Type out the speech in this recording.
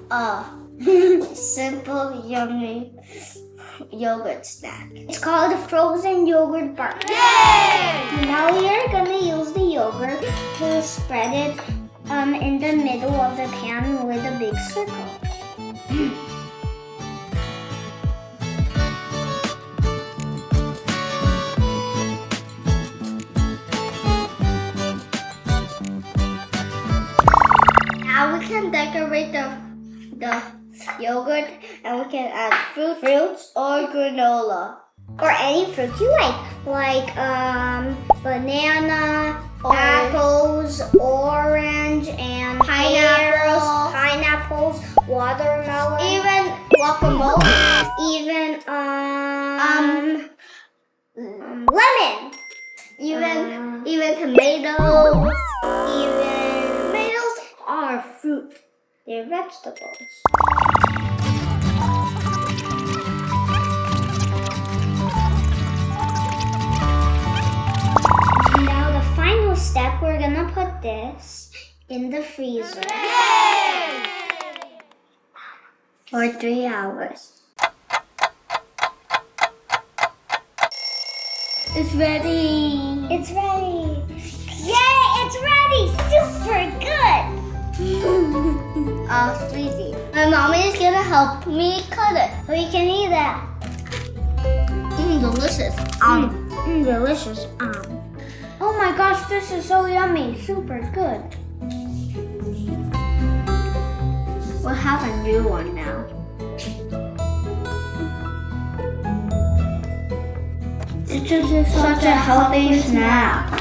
a simple, yummy yogurt snack. It's called a frozen yogurt bar. Yay! Now we are gonna use the yogurt to spread it in the middle of the pan with a big circle. Now we can decorate the yogurt and we can add fruits or granola. Or any fruit you like banana, apples, orange, and pineapples, watermelon, even guacamole, even lemon, even tomatoes, tomatoes are fruit. They're vegetables. Now the final step, we're gonna put this in the freezer. Yay! For 3 hours. It's ready. It's ready. Yay, it's ready. Super good. Sweetie. My mommy is gonna help me cut it so you can eat it. Delicious. Delicious. Oh my gosh, this is so yummy. Super good. We'll have a new one now. This is such a healthy snack.